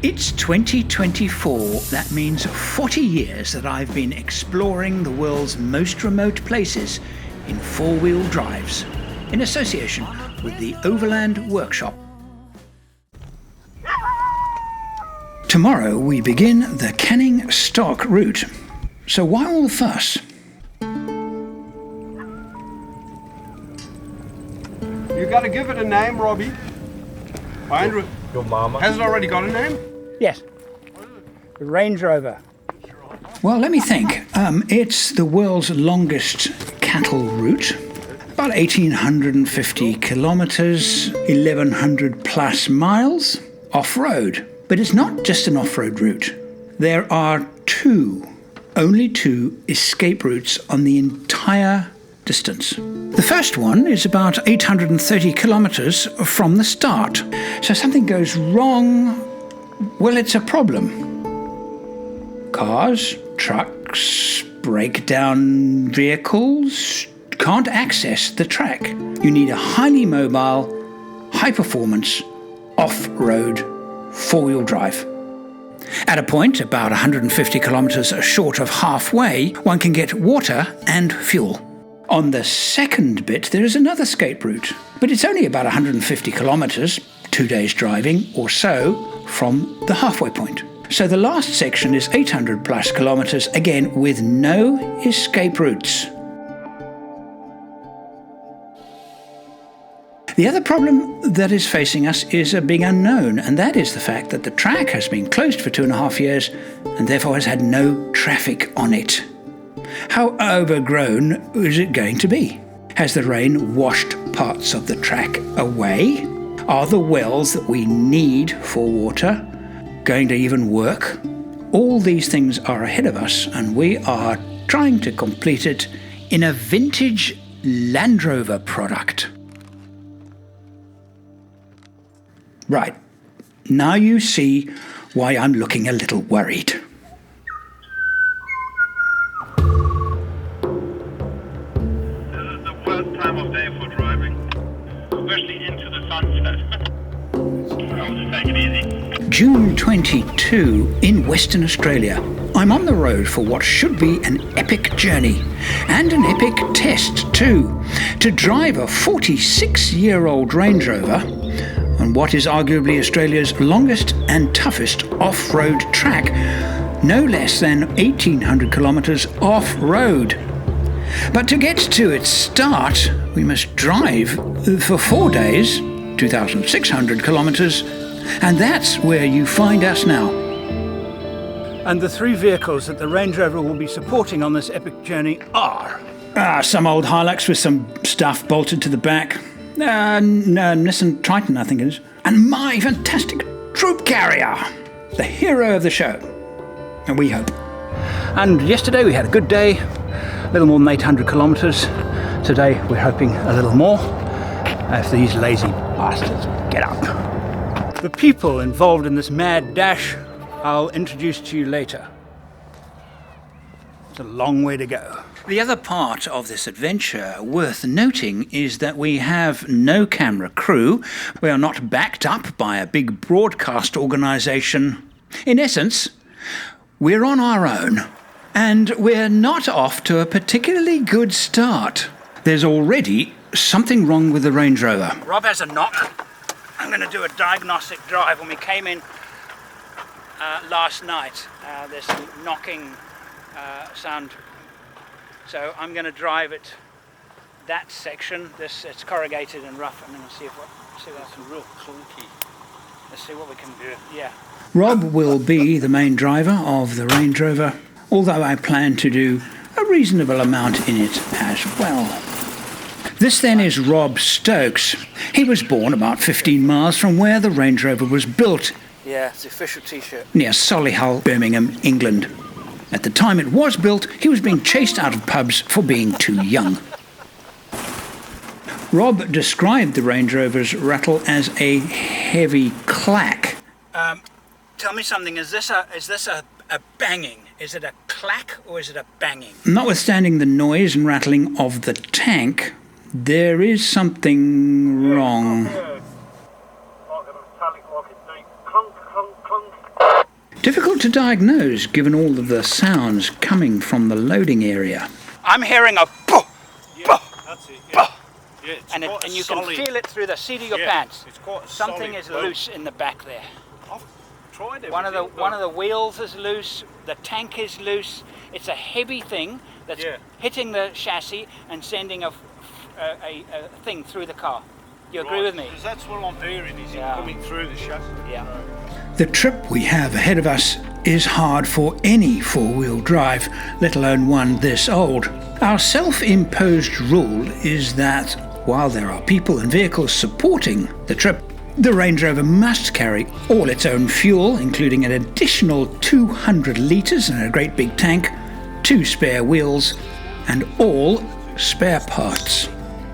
It's 2024. That means 40 years that I've been exploring the world's most remote places in four-wheel drives, in association with the Overland Workshop. Tomorrow we begin the Canning Stock route. So why all the fuss? You gotta give it a name, Robbie. Andrew, your mama. has it already got a name? Yes. The Range Rover. Well, let me think. It's the world's longest cattle route. About 1,850 kilometres, 1,100 plus miles off-road. But it's not just an off-road route. There are only two escape routes on the entire distance. The first one is about 830 kilometres from the start. So if something goes wrong, well, it's a problem. Cars, trucks, breakdown vehicles can't access the track. You need a highly mobile, high-performance, off-road four-wheel drive. At a point about 150 kilometres short of halfway, one can get water and fuel. On the second bit, there is another escape route, but it's only about 150 kilometres, 2 days driving or so, from the halfway point. So the last section is 800 plus kilometres, again with no escape routes. The other problem that is facing us is a big unknown, and that is the fact that the track has been closed for 2.5 years and therefore has had no traffic on it. How overgrown is it going to be? Has the rain washed parts of the track away? Are the wells that we need for water going to even work? All these things are ahead of us, and we are trying to complete it in a vintage Land Rover product. Right, now you see why I'm looking a little worried. This is the worst time of day for driving, especially into the sunset. I'll just take it easy. June 22 in Western Australia. I'm on the road for what should be an epic journey, and an epic test too, to drive a 46-year-old Range Rover on what is arguably Australia's longest and toughest off-road track, no less than 1,800 kilometres off-road. But to get to its start, we must drive for 4 days, 2,600 kilometres, and that's where you find us now. And the three vehicles that the Range Rover will be supporting on this epic journey are some old Hilux with some stuff bolted to the back, Nissan Triton, I think it is, and my fantastic Troopcarrier, the hero of the show, and we hope. And yesterday we had a good day, a little more than 800 kilometres. Today we're hoping a little more, if these lazy bastards get up. The people involved in this mad dash I'll introduce to you later. It's a long way to go. The other part of this adventure worth noting is that we have no camera crew. We are not backed up by a big broadcast organisation. In essence, we're on our own. And we're not off to a particularly good start. There's already something wrong with the Range Rover. Rob has a knock. I'm going to do a diagnostic drive. When we came in last night, there's some knocking sound. So I'm going to drive it, that section. It's corrugated and rough. I'm going to see that's real clunky. Let's see what we can do. Yeah. Rob will be the main driver of the Range Rover, although I plan to do a reasonable amount in it as well. This then is Rob Stokes. He was born about 15 miles from where the Range Rover was built. Yeah, it's the official t-shirt. Near Solihull, Birmingham, England. At the time it was built, he was being chased out of pubs for being too young. Rob described the Range Rover's rattle as a heavy clack. Tell me something, is this a banging? Is it a clack or is it a banging? Notwithstanding the noise and rattling of the tank, there is something wrong. to diagnose given all of the sounds coming from the loading area. I'm hearing a boo, boo, That's it. boo. Yeah, it's And quite a you solid. can feel it through the seat of your Yeah, pants. it's quite a Something solid is boat. loose in the back there. I've tried everything. One of the wheels is loose. The tank is loose. It's a heavy thing that's hitting the chassis and sending a thing through the car. You agree with me? Because that's what I'm hearing, is it coming through the chassis. Yeah. The trip we have ahead of us is hard for any four-wheel drive, let alone one this old. Our self-imposed rule is that while there are people and vehicles supporting the trip, the Range Rover must carry all its own fuel, including an additional 200 litres and a great big tank, 2 spare wheels, and all spare parts.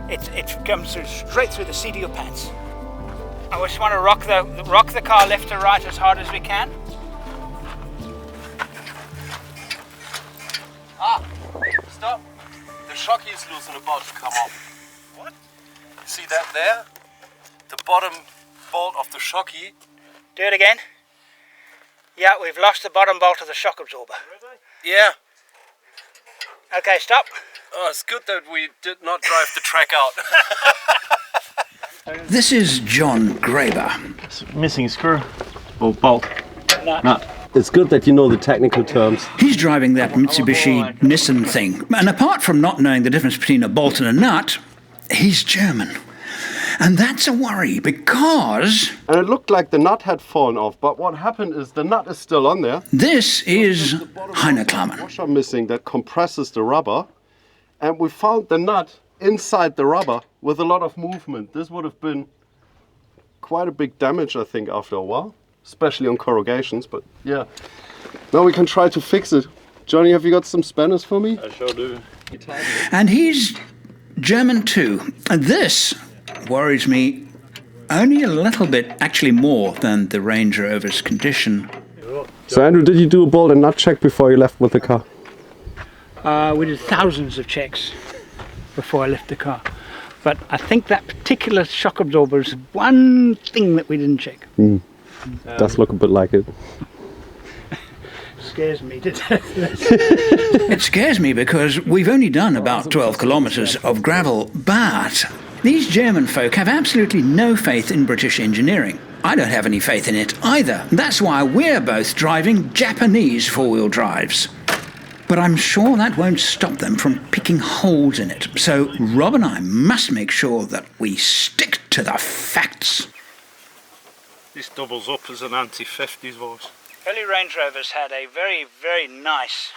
It comes straight through the seat of your pants. I just want to rock the car left to right as hard as we can. Stop. The shocky is loose and about to come off. What? See that there? The bottom bolt of the shocky. Do it again. Yeah, we've lost the bottom bolt of the shock absorber. Yeah. Okay, stop. Oh, it's good that we did not drive the track out. This is John Graber. It's missing screw or bolt. Nut. It's good that you know the technical terms. He's driving that Mitsubishi Nissan thing. And apart from not knowing the difference between a bolt and a nut, he's German. And that's a worry because... And it looked like the nut had fallen off, but what happened is the nut is still on there. This is Heiner Washer missing that compresses the rubber. And we found the nut inside the rubber with a lot of movement. This would have been quite a big damage, I think, after a while. Especially on corrugations, but yeah. Now we can try to fix it. Johnny, have you got some spanners for me? I sure do. And he's German too. And this worries me only a little bit, actually more than the Range Rover's condition. So Andrew, did you do a bolt and nut check before you left with the car? We did thousands of checks before I left the car. But I think that particular shock absorber is one thing that we didn't check. Does look a bit like it. Scares me to death. It scares me because we've only done about 12 kilometres of gravel, but these German folk have absolutely no faith in British engineering. I don't have any faith in it either. That's why we're both driving Japanese four-wheel drives. But I'm sure that won't stop them from picking holes in it. So Rob and I must make sure that we stick to the facts. This doubles up as an anti-50s voice. Early Range Rovers had a very, very nice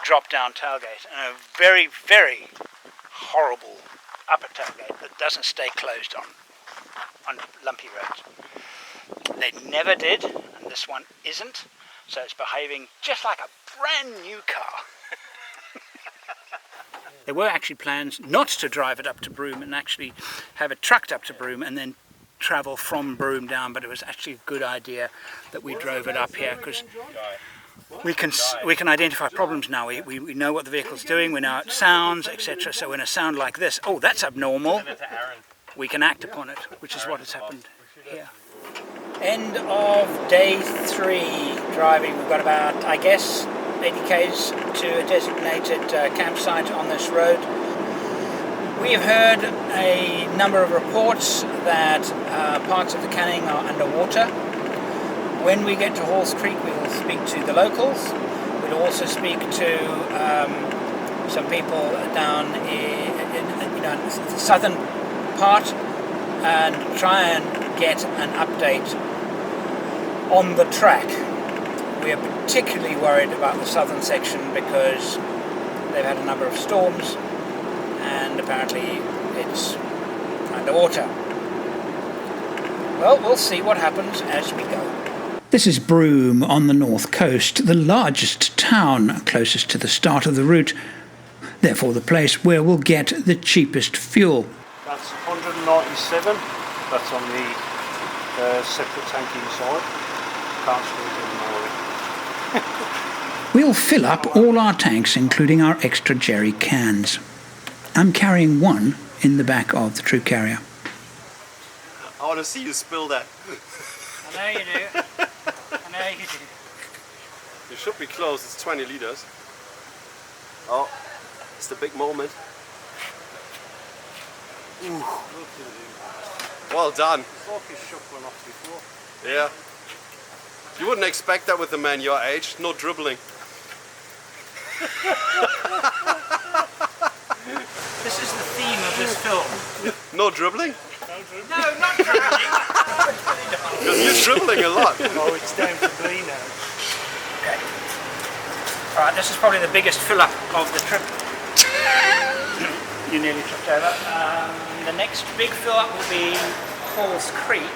drop-down tailgate and a very, very horrible upper tailgate that doesn't stay closed on lumpy roads. They never did, and this one isn't, so it's behaving just like a brand new car. There were actually plans not to drive it up to Broome and actually have it trucked up to Broome and then travel from Broome down, but it was actually a good idea that we drove it up here because we can identify problems now. We know what the vehicle's doing, we know how it sounds, etc. So when a sound like this, oh, that's abnormal, we can act upon it, which is what has happened here. End of day 3 driving. We've got about, I guess, 80 k's to a designated campsite on this road. We have heard a number of reports that parts of the Canning are underwater. When we get to Halls Creek, we will speak to the locals. We'll also speak to some people down in the southern part and try and get an update on the track. We are particularly worried about the southern section because they've had a number of storms and apparently it's underwater. Well, we'll see what happens as we go. This is Broome on the north coast, the largest town closest to the start of the route, therefore the place where we'll get the cheapest fuel. That's 197. That's on the separate tank inside. Can't squeeze in more. We'll fill up all our tanks, including our extra jerry cans. I'm carrying one in the back of the Troopcarrier. I want to see you spill that. I know you do. I know you do. Should be close, it's 20 liters. Oh, it's the big moment. Ooh. Well done. Yeah. You wouldn't expect that with a man your age, no dribbling. This is the theme of this film. No dribbling? No, not dribbling. Because you're dribbling a lot. Oh, it's down to B now. Okay. All right, this is probably the biggest fill-up of the trip. You nearly tripped over. The next big fill-up will be Halls Creek.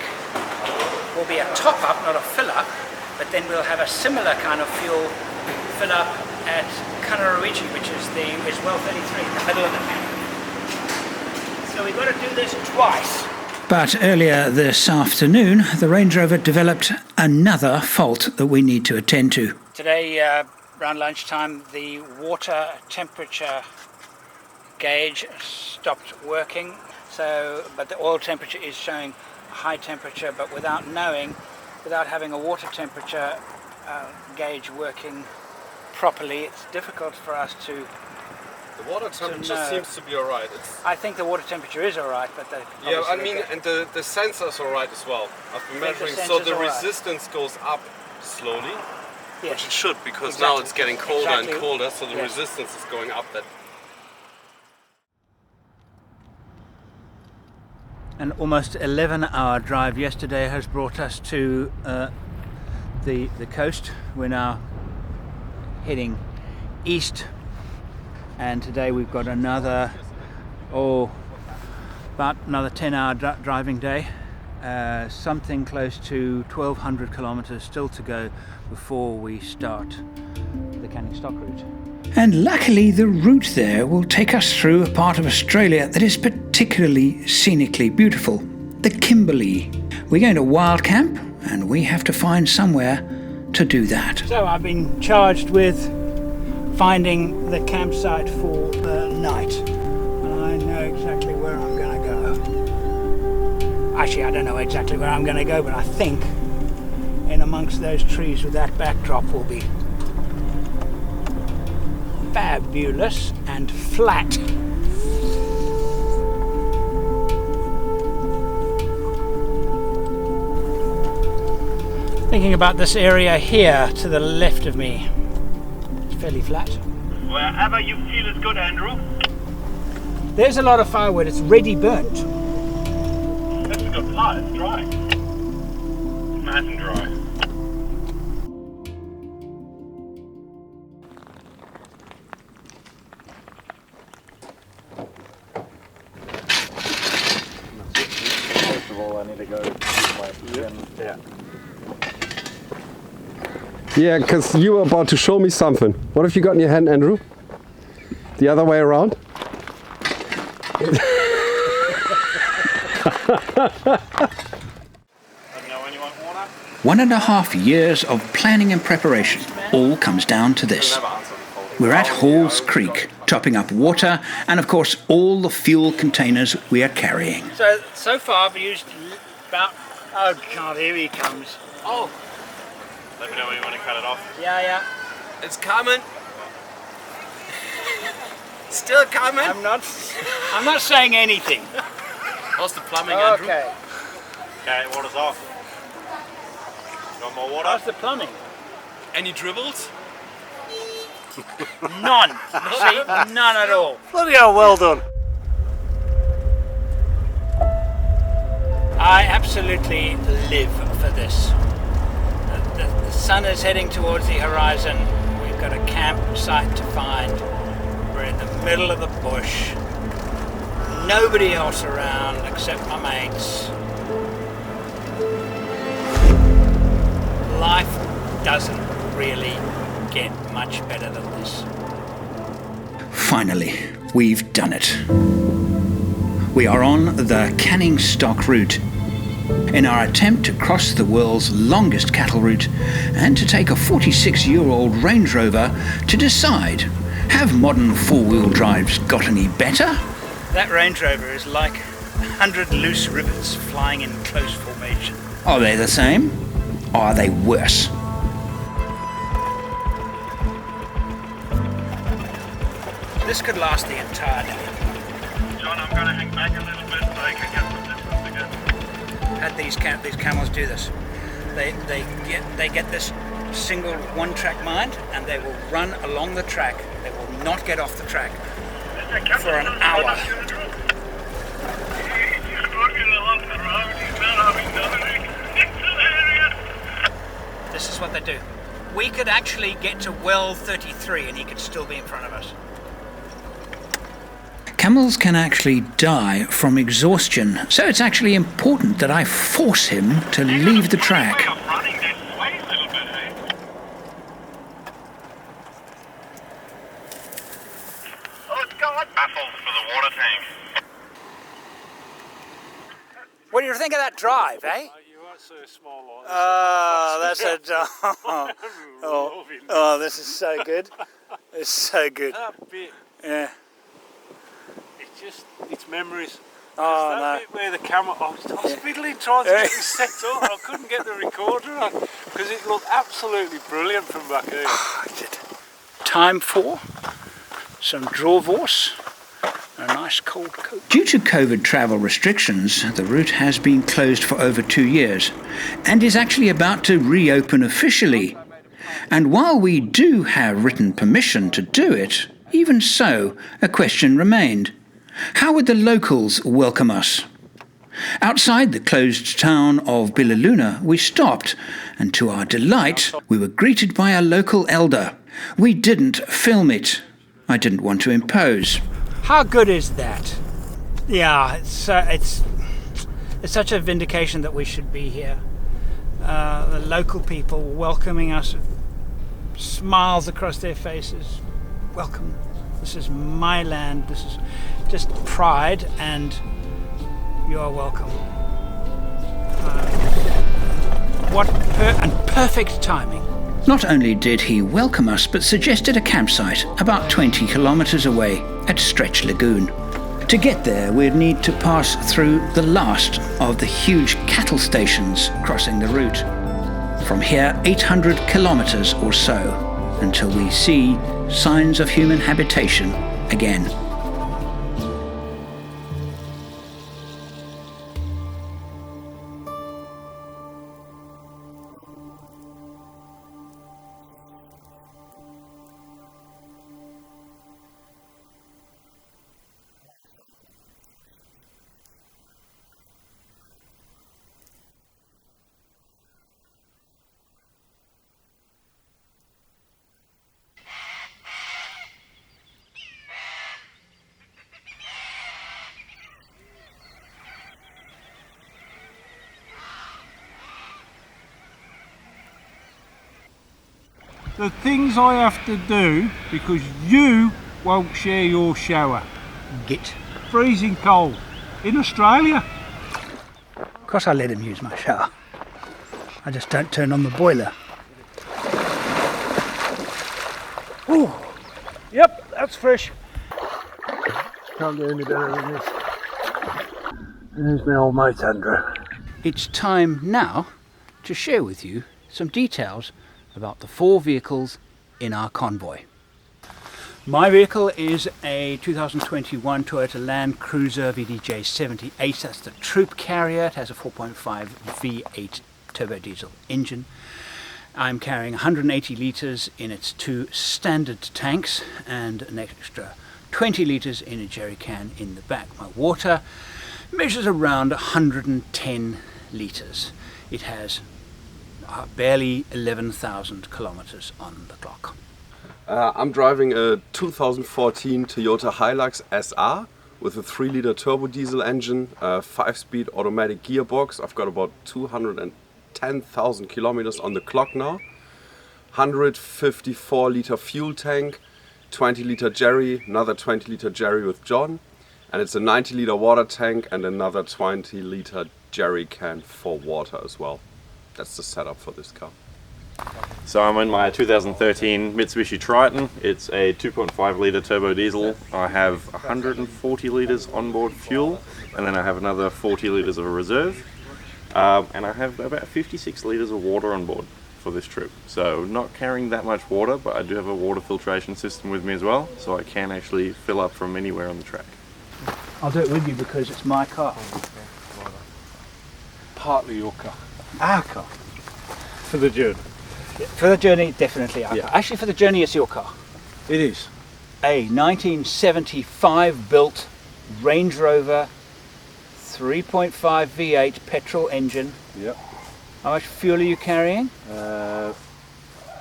Will be a top-up, not a fill-up, but then we'll have a similar kind of fuel fill-up at camaraderie, which is well 33 in the middle of the canyon. So we've got to do this twice. But earlier this afternoon, the Range Rover developed another fault that we need to attend to. Today, around lunchtime, the water temperature gauge stopped working. But the oil temperature is showing high temperature, but without having a water temperature gauge working properly, it's difficult for us to. The water temperature seems to be alright. I think the water temperature is alright, but yeah, I mean, and the sensor's alright as well. I've been measuring, so the resistance goes up slowly, yes, which it should, because exactly. now it's getting colder Exactly. and colder, so the Yes. resistance is going up. That An almost 11-hour drive yesterday has brought us to the coast. We're now heading east, and today we've got about another 10-hour driving day. Something close to 1,200 kilometers still to go before we start the Canning Stock route. And luckily the route there will take us through a part of Australia that is particularly scenically beautiful, the Kimberley. We're going to wild camp and we have to find somewhere to do that. So I've been charged with finding the campsite for the night. And I know exactly where I'm going to go. Actually, I don't know exactly where I'm going to go, but I think in amongst those trees with that backdrop will be fabulous and flat. Thinking about this area here to the left of me, it's fairly flat. Wherever you feel is good, Andrew. There's a lot of firewood, it's ready burnt. That's a good part, it's dry. Nice and dry. First of all, I need to go use my pen. Yeah. yeah, because you were about to show me something. What have you got in your hand, Andrew? The other way around? Anyone want water? 1.5 years of planning and preparation all comes down to this. We're at Halls Creek, topping up water and of course all the fuel containers we are carrying. So far I've used about, oh God, here he comes. Oh, Let me know when you want to cut it off. Yeah. it's coming. Still coming. I'm not saying anything. How's the plumbing, Andrew? Okay. Okay, water's off. You want more water? How's the plumbing? Any dribbles? None. See, none at all. Bloody hell, well done. I absolutely live for this. The sun is heading towards the horizon. We've got a campsite to find. We're in the middle of the bush. Nobody else around except my mates. Life doesn't really get much better than this. Finally, we've done it. We are on the Canning Stock route in our attempt to cross the world's longest cattle route and to take a 46-year-old Range Rover to decide, have modern four-wheel drives got any better? That Range Rover is like 100 loose rivets flying in close formation. Are they the same? Or are they worse? This could last the entire day. John, I'm going to hang back a little bit so I can get some distance again. Had these camels do this. They get this single one-track mind, and they will run along the track. They will not get off the track for an hour. This is what they do. We could actually get to well 33 and he could still be in front of us. Camels can actually die from exhaustion, so it's actually important that I force him to leave the track. What do you think of that drive, eh? You are so small. That's a oh, this is so good. It's so good. That bit, Yeah. it's memories. Oh, that no. bit where the camera, I was fiddling trying to get it set up. I couldn't get the recorder on because it looked absolutely brilliant from back here. Time for some drawvorce. A nice cold coat. Due to COVID travel restrictions, the route has been closed for over 2 years and is actually about to reopen officially. And while we do have written permission to do it, even so, a question remained. How would the locals welcome us? Outside the closed town of Bilaluna, we stopped, and to our delight, we were greeted by a local elder. We didn't film it. I didn't want to impose. How good is that? Yeah, it's such a vindication that we should be here. The local people welcoming us, smiles across their faces. Welcome. This is my land. This is just pride, and you are welcome. Perfect timing. Not only did he welcome us, but suggested a campsite about 20 kilometers away at Stretch Lagoon. To get there, we'd need to pass through the last of the huge cattle stations crossing the route. From here, 800 kilometers or so, until we see signs of human habitation again. The things I have to do because you won't share your shower. Git. Freezing cold. In Australia. Of course I let him use my shower. I just don't turn on the boiler. Oh, yep, that's fresh. Can't get any better than this. There's my old mate Andrew. It's time now to share with you some details about the 4 vehicles in our convoy. My vehicle is a 2021 Toyota Landcruiser VDJ 78. That's the Troopcarrier. It has a 4.5 V8 turbo diesel engine. I'm carrying 180 litres in its 2 standard tanks and an extra 20 litres in a jerry can in the back. My water measures around 110 litres. It has barely 11,000 kilometers on the clock. I'm driving a 2014 Toyota Hilux SR with a 3-liter turbo diesel engine, a 5-speed automatic gearbox. I've got about 210,000 kilometers on the clock now. 154-liter fuel tank, 20-liter jerry, another 20-liter jerry with John, and it's a 90-liter water tank and another 20-liter jerry can for water as well. That's the setup for this car. So I'm in my 2013 Mitsubishi Triton. It's a 2.5 litre turbo diesel. I have 140 litres onboard fuel, and then I have another 40 litres of reserve. And I have about 56 litres of water on board for this trip. So not carrying that much water, but I do have a water filtration system with me as well, so I can actually fill up from anywhere on the track. I'll do it with you because it's my car. Partly your car. Our car. For the journey. For the journey, definitely our Yeah. car. Actually, for the journey, it's your car. It is. A 1975 built Range Rover 3.5 V8 petrol engine. Yep. How much fuel are you carrying?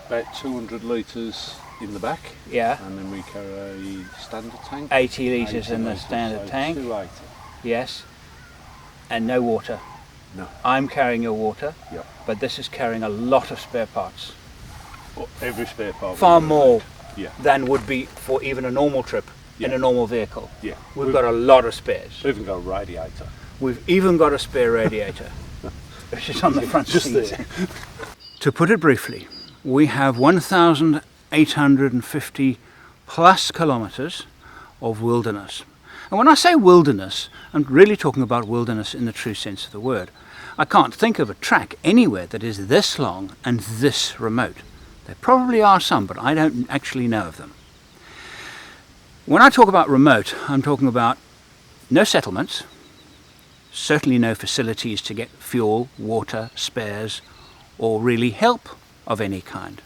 About 200 litres in the back, Yeah, and then we carry a standard tank. 80 litres 80 in the litres, standard so tank. 280. Yes. And no water. No. I'm carrying your water, Yep. but this is carrying a lot of spare parts. Well, every spare part. Far we more Yeah. than would be for even a normal trip in Yeah. a normal vehicle. Yeah. We've got a lot of spares. We've even got a radiator. We've even got a spare radiator, which is on the front Just seat. there. To put it briefly, we have 1,850 plus kilometres of wilderness. And when I say wilderness, I'm really talking about wilderness in the true sense of the word. I can't think of a track anywhere that is this long and this remote. There probably are some, but I don't actually know of them. When I talk about remote, I'm talking about no settlements, certainly no facilities to get fuel, water, spares, or really help of any kind.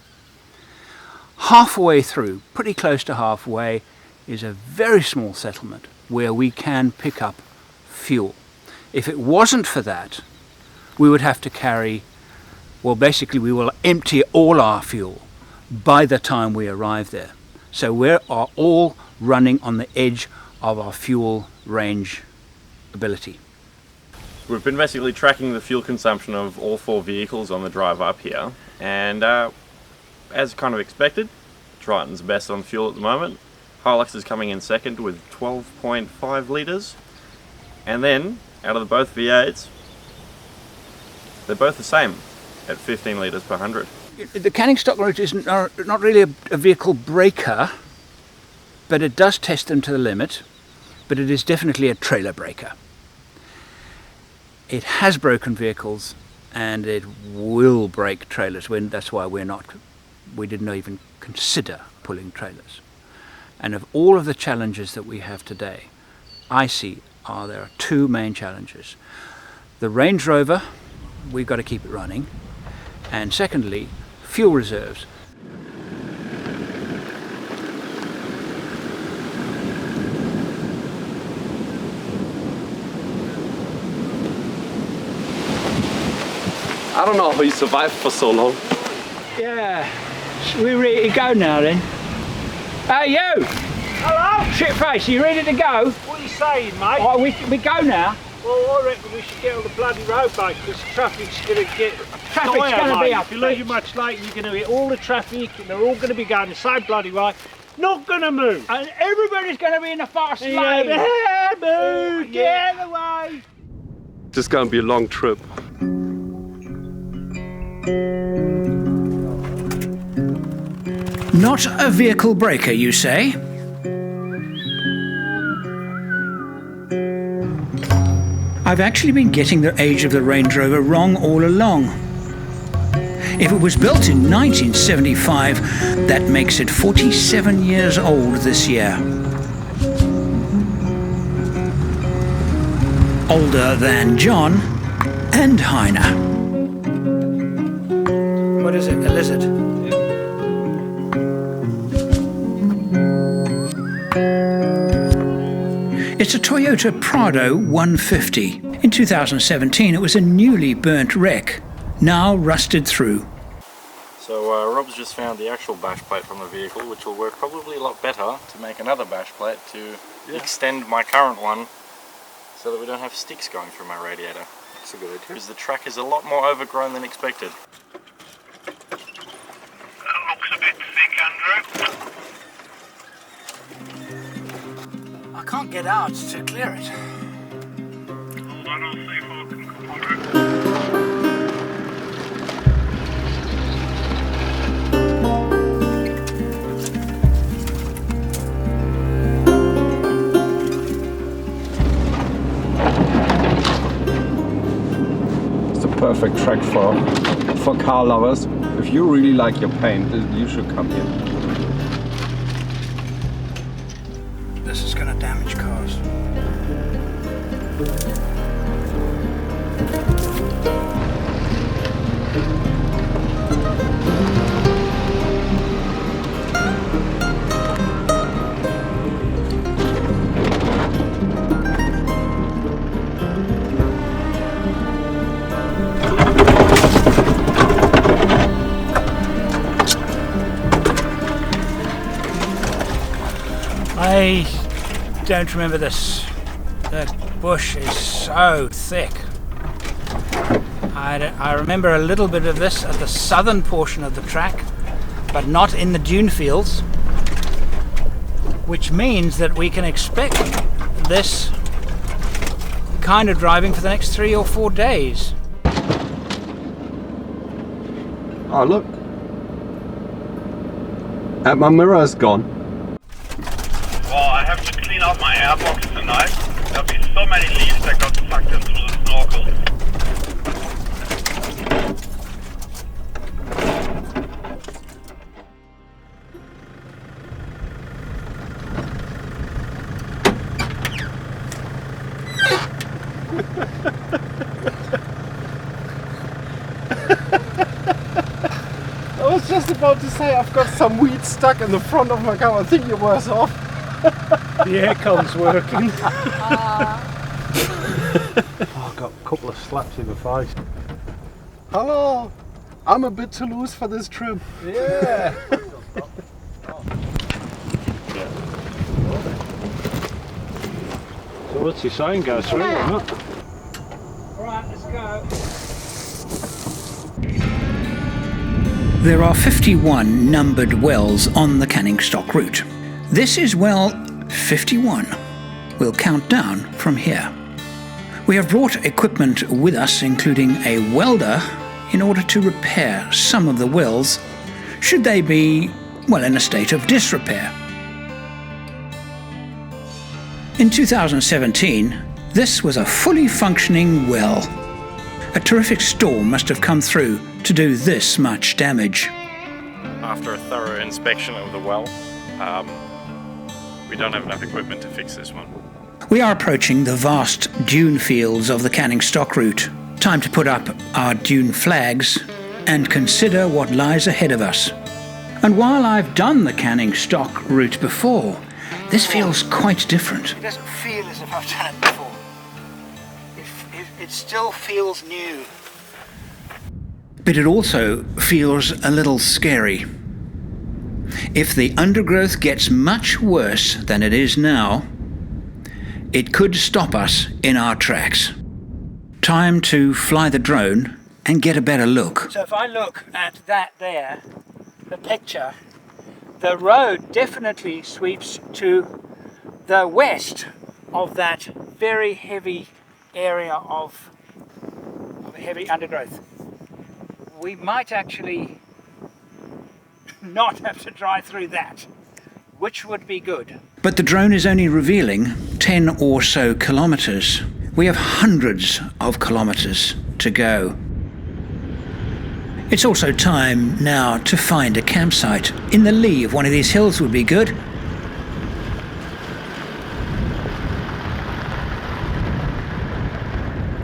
Halfway through, pretty close to halfway, is a very small settlement where we can pick up fuel. If it wasn't for that, we would have to carry, well, basically we will empty all our fuel by the time we arrive there. So we are all running on the edge of our fuel range ability. We've been basically tracking the fuel consumption of all 4 vehicles on the drive up here, and as kind of expected, Triton's best on fuel at the moment. Hilux is coming in second with 12.5 litres, and then out of the both V8s, they're both the same at 15 litres per 100. The canning stock route is not really a vehicle breaker, but it does test them to the limit, but it is definitely a trailer breaker. It has broken vehicles and it will break trailers. That's why we didn't even consider pulling trailers. And of all of the challenges that we have today, I see there are 2 main challenges. The Range Rover, we've got to keep it running, and secondly, fuel reserves. I don't know how you survived for so long. Yeah, should we ready to go now then? Hey you! Hello? Shitface, are you ready to go? What are you saying, mate? Oh, we go now. Well, I reckon we should get on the bloody road, mate, because traffic's going to get Traffic's dire, gonna be mate. a If you leave it much later, you're going to hit all the traffic, and they're all going to be going the same bloody way. Not going to move. And everybody's going to be in the fast lane. Yeah, move, get out of the way. This is gonna be a long trip. Not a vehicle breaker, you say? I've actually been getting the age of the Range Rover wrong all along. If it was built in 1975, that makes it 47 years old this year. Older than John and Heiner. What is it, a lizard? It's a Toyota Prado 150. In 2017, it was a newly burnt wreck, now rusted through. So Rob's just found the actual bash plate from the vehicle, which will work probably a lot better to make another bash plate to extend my current one so that we don't have sticks going through my radiator. That's a good idea. Because the track is a lot more overgrown than expected. That looks a bit thick, Andrew. I can't get out to clear it. Hold on, I'll see if I can come through. It's the perfect track for car lovers. If you really like your paint, you should come here. This is going to damage cars. I don't remember this. The bush is so thick. I remember a little bit of this at the southern portion of the track, but not in the dune fields, which means that we can expect this kind of driving for the next 3 or 4 days. Oh, look. And my mirror is gone. Well, I have to clean out my airbox tonight. There'll be so many leaves that got sucked in through the snorkel. I was just about to say I've got some weed stuck in the front of my car. I think you're worse off. The aircon's working. Oh, I got a couple of slaps in the face. Hello. I'm a bit too loose for this trip. Yeah. So what's he saying? Go through or not? Alright, let's go. There are 51 numbered wells on the Canning Stock route. This is well 51. We'll count down from here. We have brought equipment with us, including a welder, in order to repair some of the wells, should they be, well, in a state of disrepair. In 2017, this was a fully functioning well. A terrific storm must have come through to do this much damage. After a thorough inspection of the well, we don't have enough equipment to fix this one. We are approaching the vast dune fields of the Canning Stock route. Time to put up our dune flags and consider what lies ahead of us. And while I've done the Canning Stock route before, this feels quite different. It doesn't feel as if I've done it before. It still feels new. But it also feels a little scary. If the undergrowth gets much worse than it is now, it could stop us in our tracks. Time to fly the drone and get a better look. So if I look at that there, the picture, the road definitely sweeps to the west of that very heavy area of heavy undergrowth. We might actually not have to drive through that, which would be good. But the drone is only revealing 10 or so kilometers. We have hundreds of kilometers to go. It's also time now to find a campsite. In the lee of one of these hills would be good.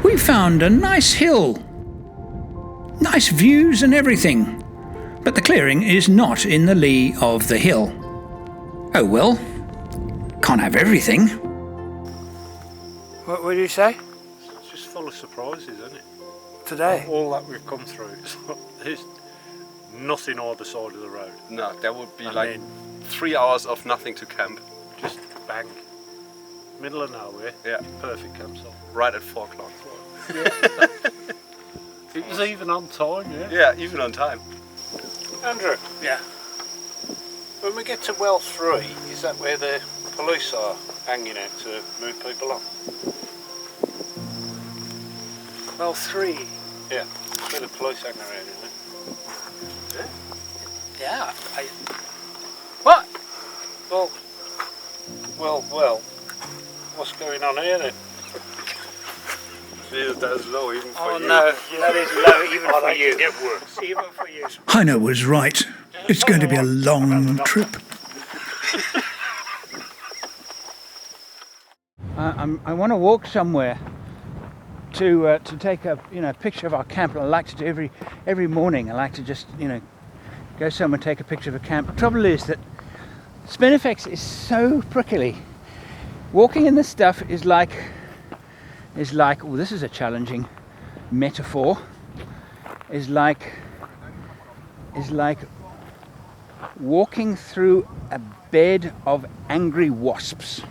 We found a nice hill. Nice views and everything. But the clearing is not in the lee of the hill. Oh well, can't have everything. What did you say? It's just full of surprises, isn't it? Today? All that we've come through. There's nothing on the side of the road. No, that would be And like then 3 hours of nothing to camp. just bang. Middle of nowhere. Yeah. Perfect campsite. Right at 4 o'clock. It was even on time, yeah. Yeah, even on time. Andrew. Yeah. When we get to well 3, is that where the police are hanging out to move people on? Well, 3. Yeah. Where the police hang around, isn't it? Yeah. What? Well. What's going on here then? That is low even for Oh you. no, that is low even for you. It works. Even for you. Heiner was right. It's going to be a long trip. I want to walk somewhere to take a picture of our camp. I like to do every morning. I like to just go somewhere and take a picture of a camp. The trouble is that Spinifex is so prickly. Walking in this stuff is like oh, this is a challenging metaphor. Is like walking through a bed of angry wasps.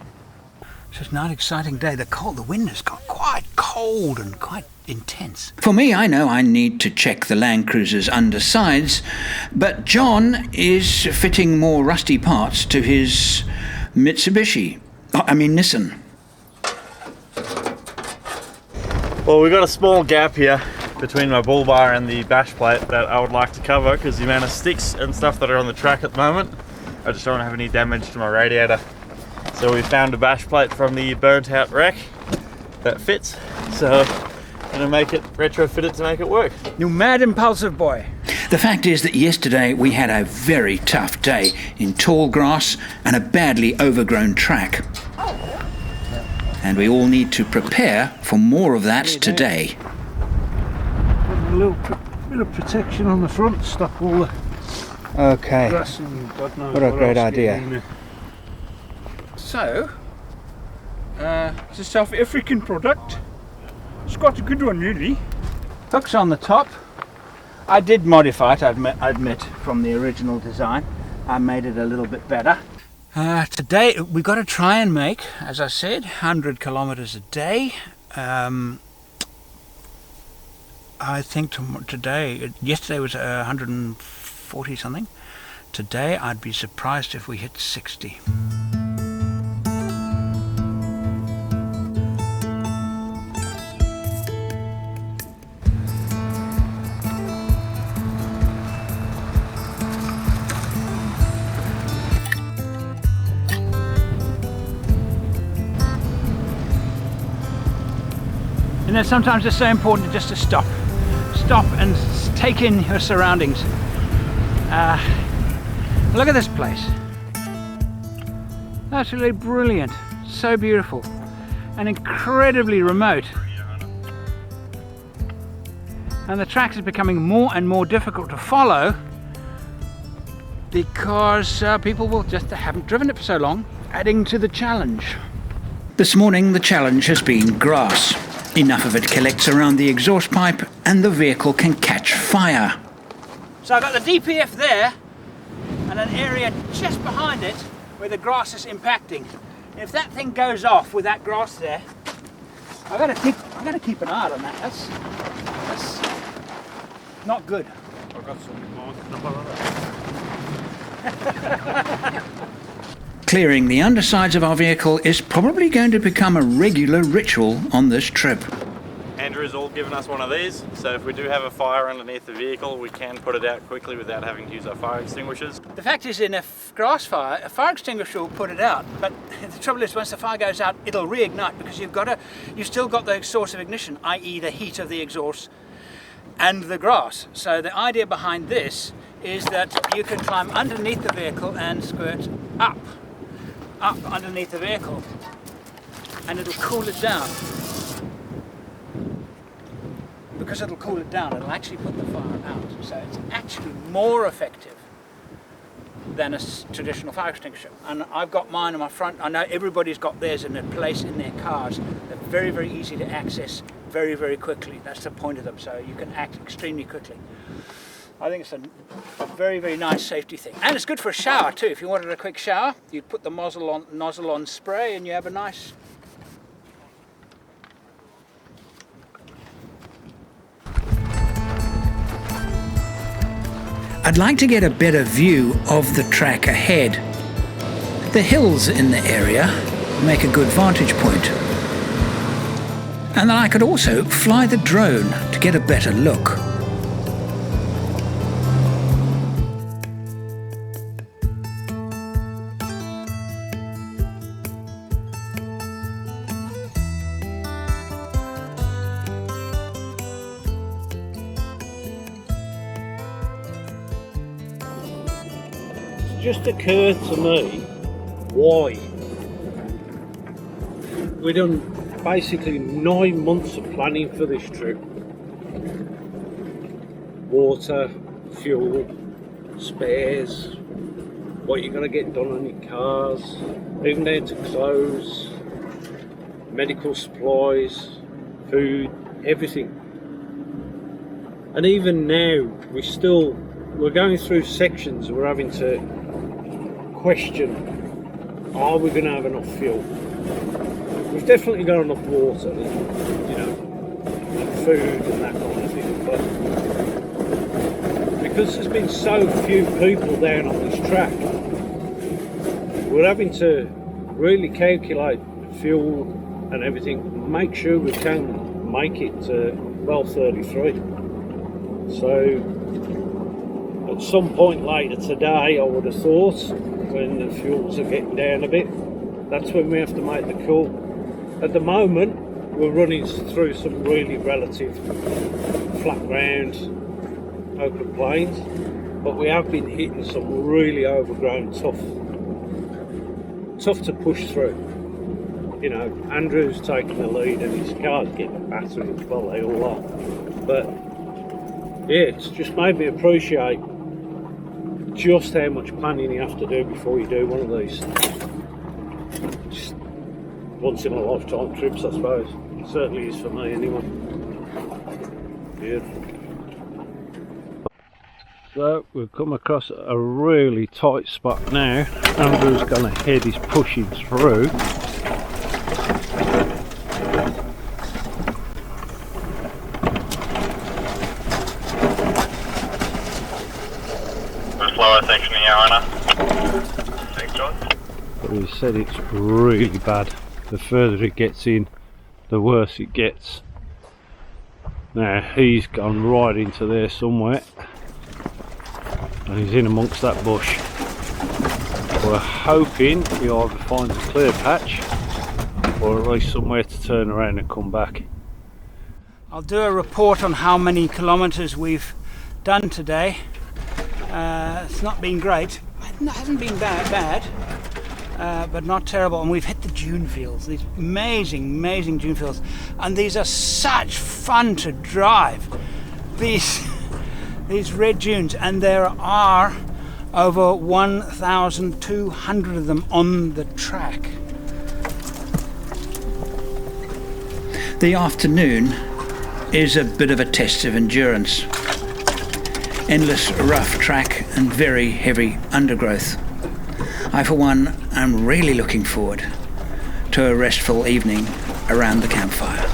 It's just not an exciting day. The wind has got quite cold and quite intense. For me, I know I need to check the landcruiser's undersides, but John is fitting more rusty parts to his Nissan. Well, we've got a small gap here between my bull bar and the bash plate that I would like to cover because the amount of sticks and stuff that are on the track at the moment, I just don't have any damage to my radiator. So we found a bash plate from the burnt out wreck that fits, so I'm gonna make it retrofit it to make it work. You mad impulsive boy. The fact is that yesterday we had a very tough day in tall grass and a badly overgrown track. And we all need to prepare for more of that today. Put a little bit of protection on the front, stop all the Okay. grass and God knows What a great else idea. getting in there. So, it's a South African product. It's quite a good one, really. Hooks on the top. I did modify it, I admit, from the original design. I made it a little bit better. Today we've got to try and make, as I said, 100 kilometers a day. I think yesterday was 140 something. Today I'd be surprised if we hit 60. Sometimes it's so important just to stop and take in your surroundings. Look at this place. Absolutely brilliant, so beautiful and incredibly remote. And the track is becoming more and more difficult to follow because people will just haven't driven it for so long, adding to the challenge. This morning the challenge has been grass. Enough of it collects around the exhaust pipe and the vehicle can catch fire. So I've got the DPF there and an area just behind it where the grass is impacting. And if that thing goes off with that grass there, I've got to keep an eye on that. That's not good. I've got some more number. Clearing the undersides of our vehicle is probably going to become a regular ritual on this trip. Andrew's all given us one of these, so if we do have a fire underneath the vehicle, we can put it out quickly without having to use our fire extinguishers. The fact is, in a grass fire, a fire extinguisher will put it out, but the trouble is once the fire goes out, it'll reignite because you've still got the source of ignition, i.e. the heat of the exhaust and the grass. So the idea behind this is that you can climb underneath the vehicle and squirt up underneath the vehicle, and it'll cool it down. Because it'll cool it down, it'll actually put the fire out. So it's actually more effective than a traditional fire extinguisher. And I've got mine in my front. I know everybody's got theirs in a place in their cars. They're very, very easy to access very, very quickly. That's the point of them. So you can act extremely quickly. I think it's a very, very nice safety thing. And it's good for a shower too. If you wanted a quick shower, you put the nozzle on spray and you have a nice... I'd like to get a better view of the track ahead. The hills in the area make a good vantage point. And then I could also fly the drone to get a better look. just occurred to me why. We've done basically 9 months of planning for this trip. Water, fuel, spares, what you're going to get done on your cars, even down to clothes, medical supplies, food, everything. And even now, we're going through sections, we're having to question, are we going to have enough fuel? We've definitely got enough water, you know, and food and that kind of thing, but because there's been so few people down on this track, we're having to really calculate fuel and everything, and make sure we can make it to 12:33. So at some point later today, I would have thought, when the fuels are getting down a bit, that's when we have to make the call. At the moment, we're running through some really relative flat ground, open plains, but we have been hitting some really overgrown, tough to push through. You know, Andrew's taking the lead and his car's getting a battery as well, they all are. But yeah, it's just made me appreciate just how much planning you have to do before you do one of these. Just once in a lifetime trips, I suppose. It certainly is for me anyway. Beautiful. So we've come across a really tight spot now. Andrew's going ahead, he's pushing through. Slower section here, Heiner. Thanks, John. But he said it's really bad. The further it gets in, the worse it gets. Now he's gone right into there somewhere, and he's in amongst that bush. We're hoping he either finds a clear patch or at least somewhere to turn around and come back. I'll do a report on how many kilometres we've done today. It's not been great. It hasn't been bad, but not terrible. And we've hit the dune fields, these amazing dune fields, and these are such fun to drive. These red dunes, and there are over 1,200 of them on the track. The afternoon is a bit of a test of endurance. Endless rough track and very heavy undergrowth. I for one am really looking forward to a restful evening around the campfire.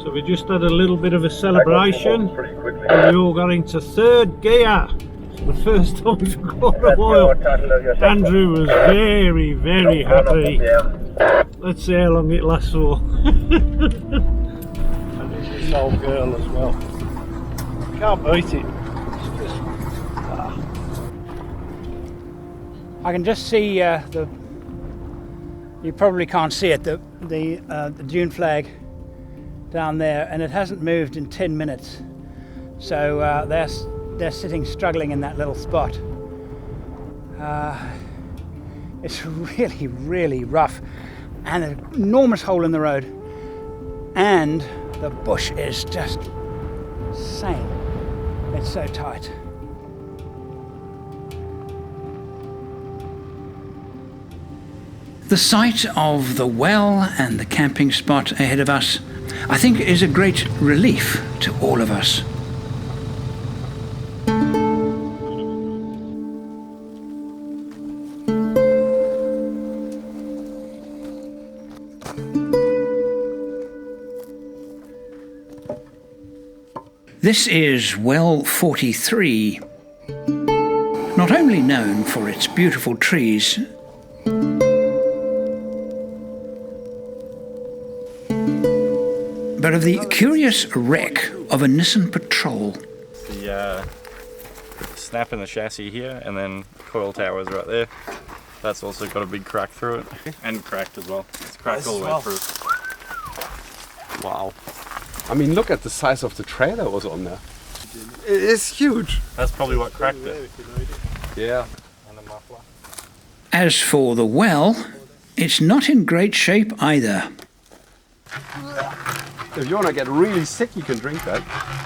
So we just had a little bit of a celebration, and we all got into third gear. It's the first time for quite a while. Andrew was very, very happy. Let's see how long it lasts for. And there's this old girl as well. Can't beat it. I can just see you probably can't see it, the dune flag down there, and it hasn't moved in 10 minutes. So they're sitting struggling in that little spot. It's really, really rough, and an enormous hole in the road, and the bush is just insane. It's so tight. The sight of the well and the camping spot ahead of us, I think, is a great relief to all of us. This is Well 43, not only known for its beautiful trees, but of the curious wreck of a Nissan Patrol. The snap in the chassis here, and then coil towers right there. That's also got a big crack through it, and cracked as well. It's cracked all the way through. Wow. I mean, look at the size of the trailer was on there. It's huge. That's probably what cracked it. Yeah. And a muffler. As for the well, it's not in great shape either. If you want to get really sick, you can drink that.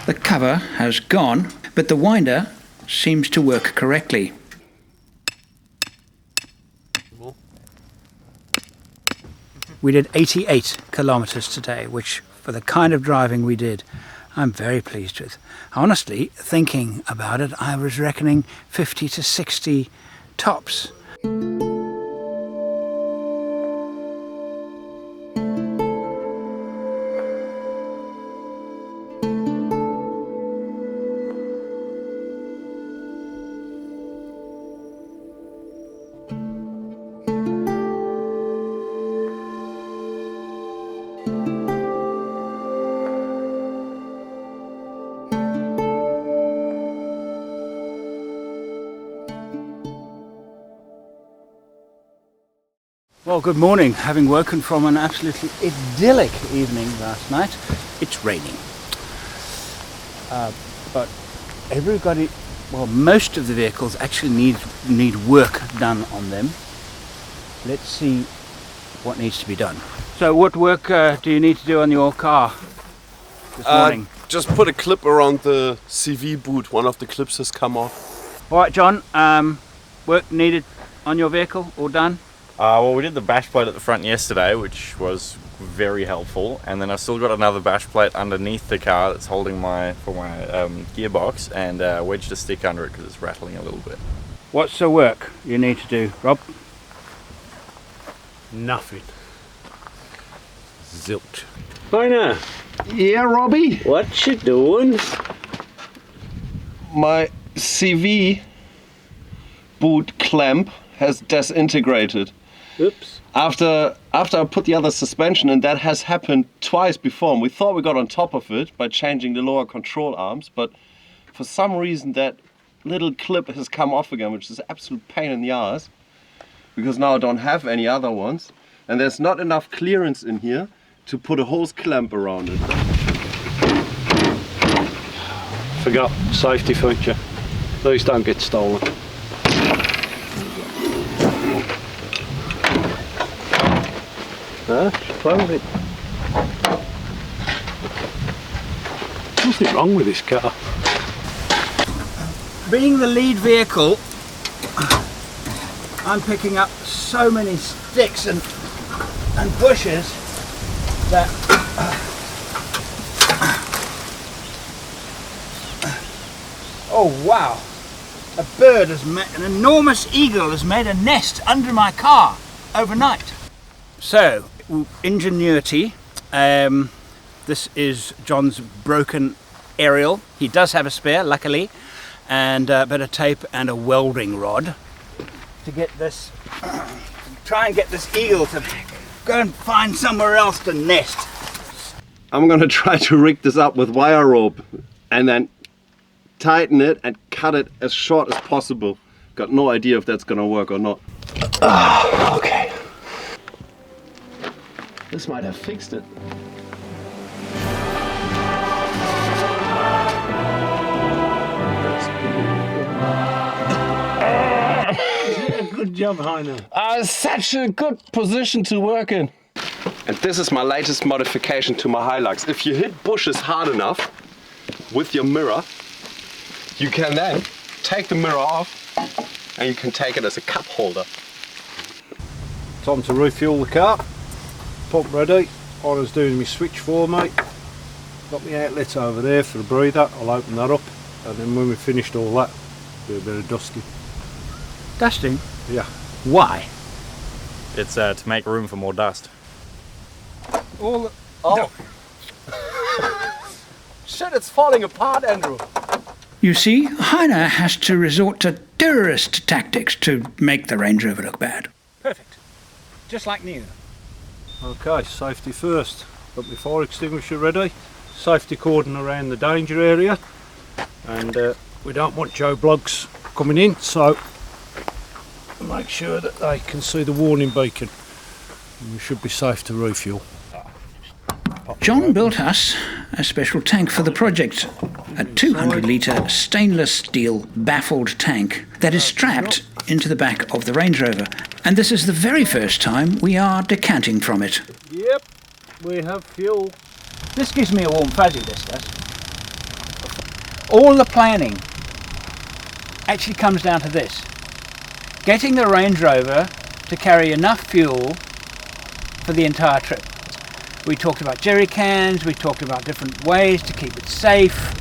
The cover has gone, but the winder seems to work correctly. We did 88 kilometers today, which for the kind of driving we did, I'm very pleased with. Honestly, thinking about it, I was reckoning 50 to 60 tops. Well, good morning. Having woken from an absolutely idyllic evening last night, it's raining. But everybody, well, most of the vehicles actually need work done on them. Let's see what needs to be done. So what work do you need to do on your car this morning? Just put a clip around the CV boot. One of the clips has come off. All right, John, work needed on your vehicle, all done? Well, we did the bash plate at the front yesterday, which was very helpful, and then I've still got another bash plate underneath the car that's holding my gearbox, and wedged a stick under it because it's rattling a little bit. What's the work you need to do, Rob? Nothing. Zilch. Heiner, Yeah, Robbie. what you doing? My CV boot clamp has disintegrated. Oops. After I put the other suspension in, that has happened twice before. And we thought we got on top of it by changing the lower control arms, but for some reason that little clip has come off again, which is an absolute pain in the ass, because now I don't have any other ones, and there's not enough clearance in here to put a hose clamp around it. Forgot safety feature. These don't get stolen. Close it. Nothing wrong with this car. Being the lead vehicle, I'm picking up so many sticks and bushes that oh wow, an enormous eagle has made a nest under my car overnight. So, ingenuity. This is John's broken aerial. He does have a spare, luckily, and a bit of tape and a welding rod to get this, try and get this eagle to go and find somewhere else to nest. I'm gonna try to rig this up with wire rope and then tighten it and cut it as short as possible. Got no idea if that's gonna work or not. Okay. This might have fixed it. Good job, Heiner. Such a good position to work in. And this is my latest modification to my Hilux. If you hit bushes hard enough with your mirror, you can then take the mirror off and you can take it as a cup holder. Time to refuel the car. Pump ready. Heiner's doing my switch for me. Got my outlet over there for the breather. I'll open that up, and then when we've finished all that, do a bit of dusting. Dusting? Yeah. Why? It's to make room for more dust. Oh. Shit, it's falling apart, Andrew. You see, Heiner has to resort to terrorist tactics to make the Range Rover look bad. Perfect. Just like new. Okay, safety first. Got my fire extinguisher ready. Safety cordon around the danger area. And we don't want Joe Bloggs coming in, so make sure that they can see the warning beacon. And we should be safe to refuel. John built us a special tank for the project. a 200-litre stainless steel baffled tank that is strapped into the back of the Range Rover. And this is the very first time we are decanting from it. Yep, we have fuel. This gives me a warm fuzzy, this does. All the planning actually comes down to this. Getting the Range Rover to carry enough fuel for the entire trip. We talked about jerry cans, we talked about different ways to keep it safe.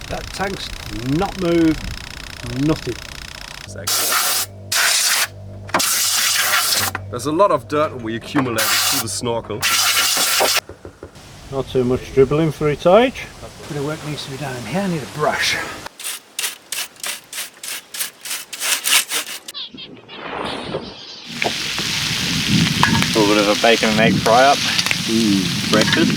That tank's not moved, nothing. There's a lot of dirt we accumulated through the snorkel. Not too much dribbling for its age. A bit of work needs to be done in here. I need a brush. A little bit of a bacon and egg fry up. Breakfast.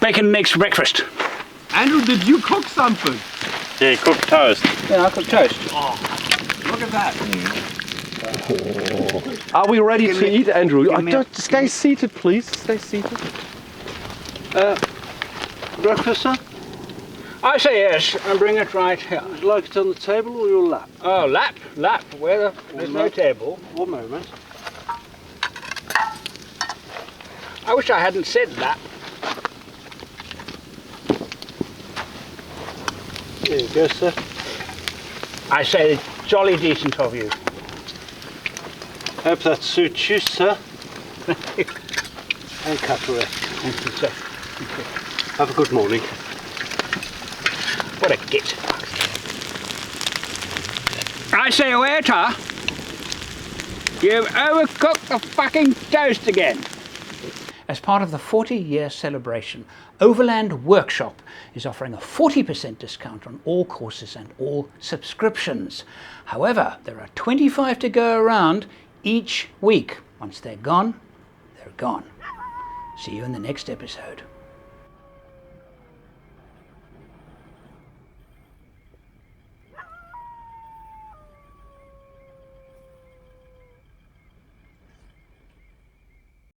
Bacon and eggs for breakfast. Andrew, did you cook something? Yeah, cooked toast. Yeah, I cooked toast. Look at that. Are we ready to eat, Andrew? Stay seated, please. Stay seated. Breakfast, sir? I say yes, and bring it right here. Would you like it on the table or your lap? Oh, lap. Where there's no table. One moment. I wish I hadn't said lap. There you go, sir. I say jolly decent of you. Hope that suits you, sir. And cutlery. Thank you, sir. Have a good morning. What a git. I say, waiter, you've overcooked the fucking toast again. As part of the 40-year celebration, Overland Workshop is offering a 40% discount on all courses and all subscriptions. However, there are 25 to go around each week. Once they're gone, they're gone. See you in the next episode.